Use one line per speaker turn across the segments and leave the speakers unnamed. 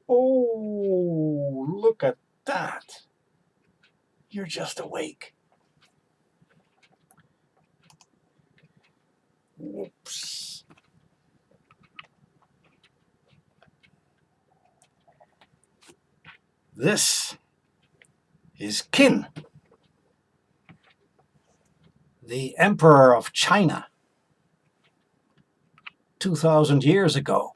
Oh, look at that. You're just awake. Whoops. This is Qin, the Emperor of China, 2,000 years ago,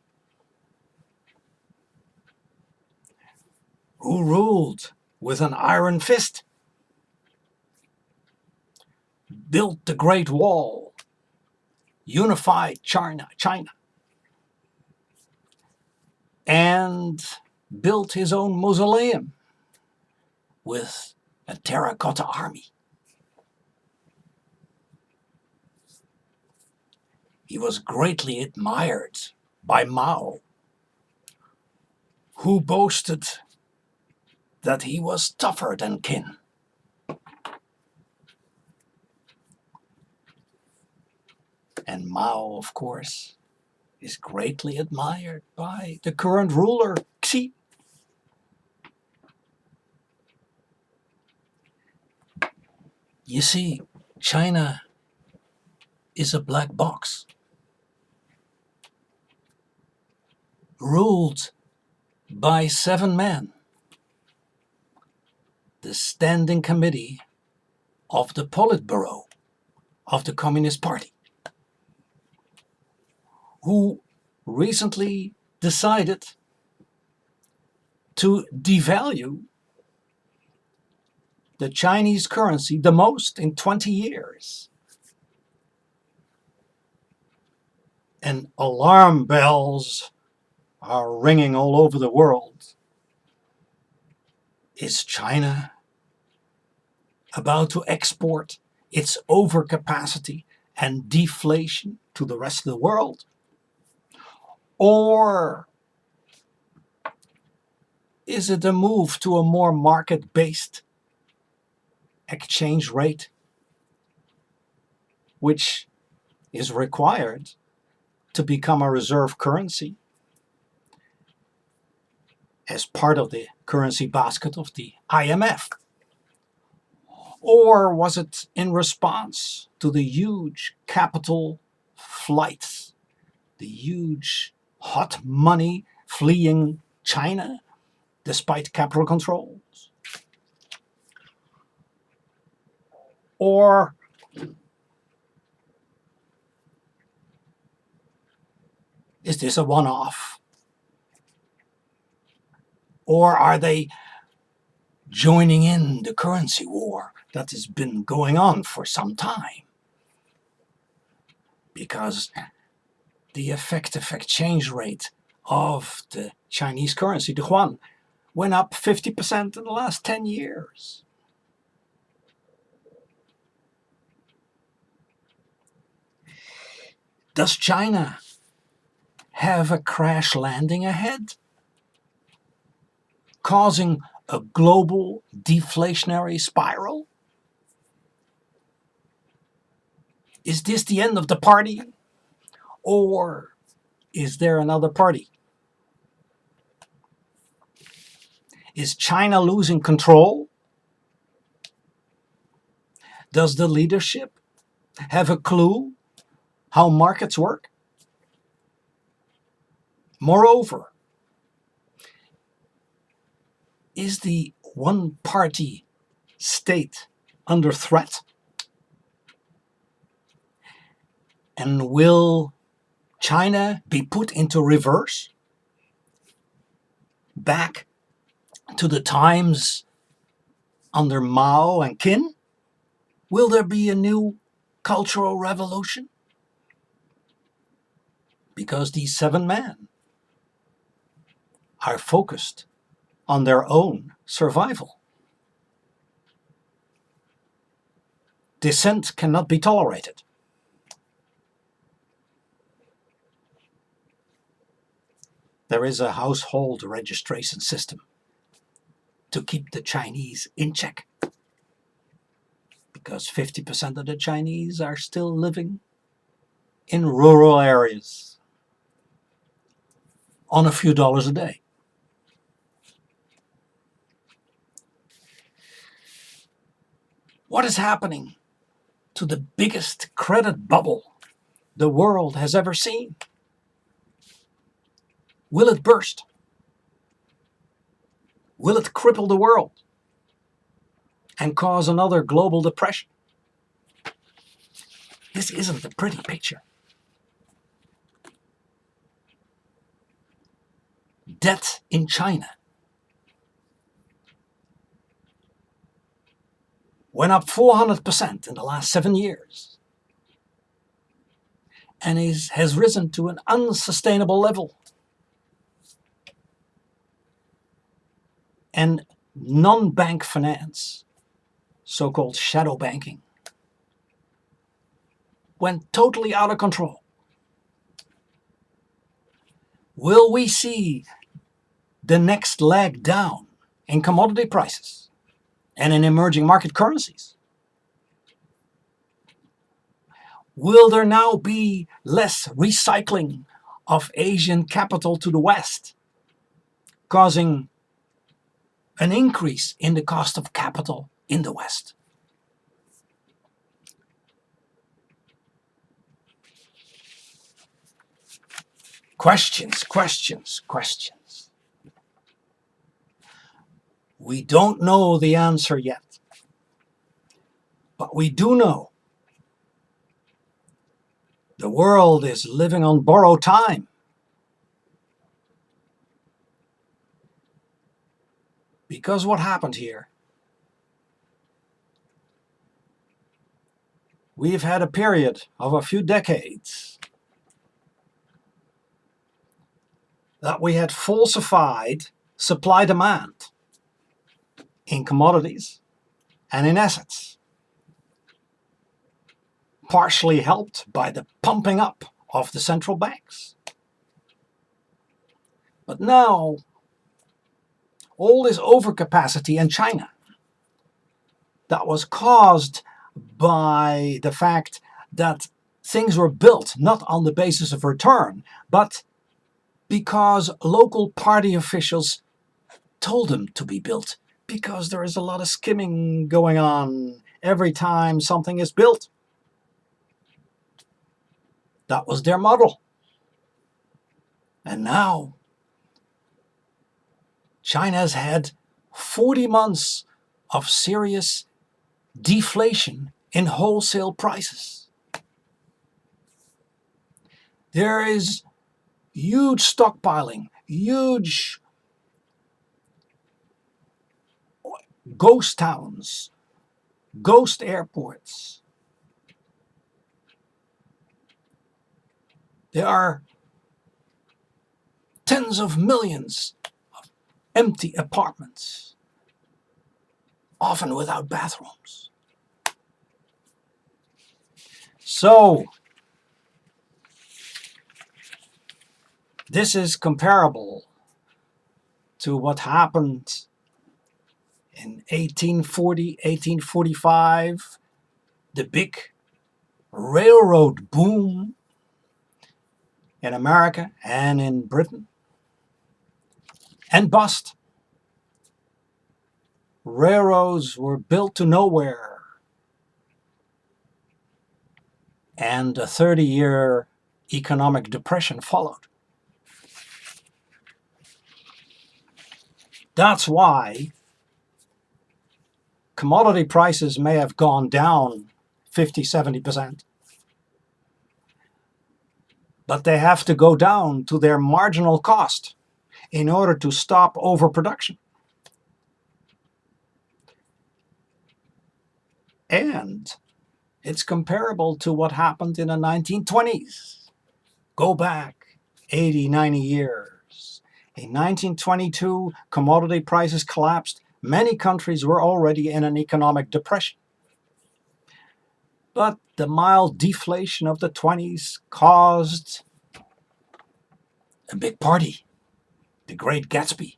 who ruled with an iron fist, built the Great Wall, unified China, and built his own mausoleum with a terracotta army. He was greatly admired by Mao, who boasted that he was tougher than Qin. And Mao, of course, is greatly admired by the current ruler, Xi. You see, China is a black box, ruled by 7 men, the Standing Committee of the Politburo of the Communist Party, who recently decided to devalue the Chinese currency the most in 20 years. And alarm bells are ringing all over the world. Is China about to export its overcapacity and deflation to the rest of the world? Or is it a move to a more market-based exchange rate, which is required to become a reserve currency as part of the currency basket of the IMF? Or was it in response to the huge capital flights, the huge hot money fleeing China despite capital controls? Or is this a one-off? Or are they joining in the currency war that has been going on for some time? Because the effective exchange rate of the Chinese currency, the yuan, went up 50% in the last 10 years. Does China have a crash landing ahead, causing a global deflationary spiral? Is this the end of the party? Or is there another party? Is China losing control? Does the leadership have a clue how markets work? Moreover, is the one-party state under threat? And will China be put into reverse? Back to the times under Mao and Qin? Will there be a new cultural revolution? Because these 7 men are focused on their own survival. Dissent cannot be tolerated. There is a household registration system to keep the Chinese in check, because 50% of the Chinese are still living in rural areas on a few dollars a day. What is happening to the biggest credit bubble the world has ever seen? Will it burst? Will it cripple the world and cause another global depression? This isn't a pretty picture. Debt in China went up 400% in the last 7 years and has risen to an unsustainable level. And non-bank finance, so-called shadow banking, went totally out of control. Will we see the next leg down in commodity prices and in emerging market currencies? Will there now be less recycling of Asian capital to the West, causing an increase in the cost of capital in the West? Questions, questions, questions. We don't know the answer yet, but we do know the world is living on borrowed time. Because what happened here? We've had a period of a few decades that we had falsified supply-demand in commodities and in assets, partially helped by the pumping up of the central banks. But now, all this overcapacity in China that was caused by the fact that things were built not on the basis of return, but because local party officials told them to be built, because there is a lot of skimming going on every time something is built. That was their model. And now China's had 40 months of serious deflation in wholesale prices. There is huge stockpiling, huge ghost towns, ghost airports. There are tens of millions of empty apartments, often without bathrooms. So, this is comparable to what happened in 1840, 1845, the big railroad boom in America and in Britain, and bust. Railroads were built to nowhere, and a 30-year economic depression followed. That's why commodity prices may have gone down 50, 70%, but they have to go down to their marginal cost in order to stop overproduction. And it's comparable to what happened in the 1920s. Go back 80, 90 years. In 1922, commodity prices collapsed. Many countries were already in an economic depression. But the mild deflation of the 20s caused a big party, the Great Gatsby.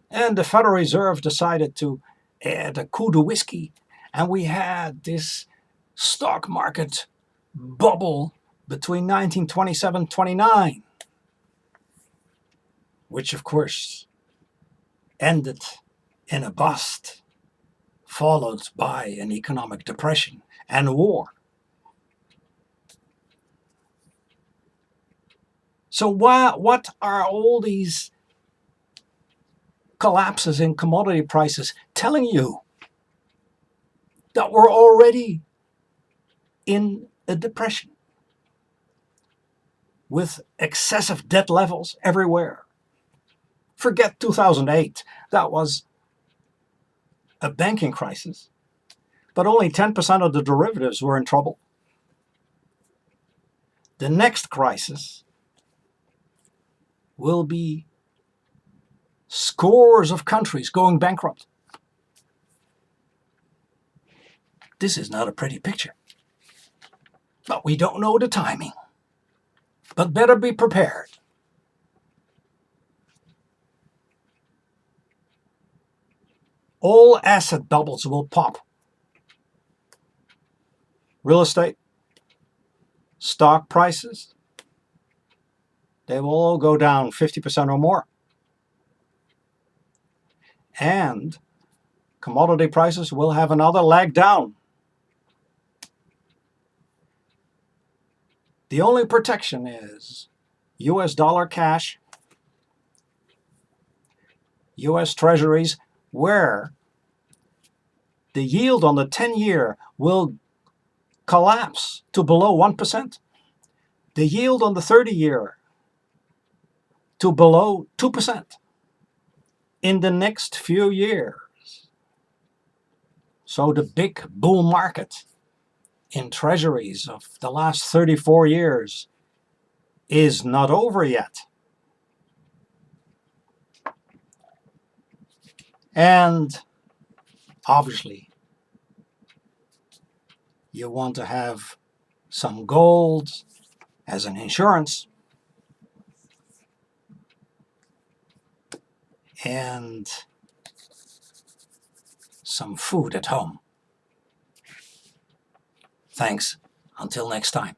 And the Federal Reserve decided to add a coup de whiskey, and we had this stock market bubble between 1927-29, which of course ended in a bust followed by an economic depression and war. So what are all these collapses in commodity prices telling you? That we're already in a depression with excessive debt levels everywhere. Forget 2008. That was a banking crisis, but only 10% of the derivatives were in trouble. The next crisis will be scores of countries going bankrupt. This is not a pretty picture. But we don't know the timing. But better be prepared. All asset bubbles will pop. Real estate, stock prices, they will all go down 50% or more. And commodity prices will have another leg down. The only protection is US dollar cash, US treasuries, where the yield on the 10-year will collapse to below 1%. The yield on the 30-year to below 2% in the next few years. So the big bull market in treasuries of the last 34 years is not over yet. And obviously, you want to have some gold as an insurance, and some food at home. Thanks. Until next time.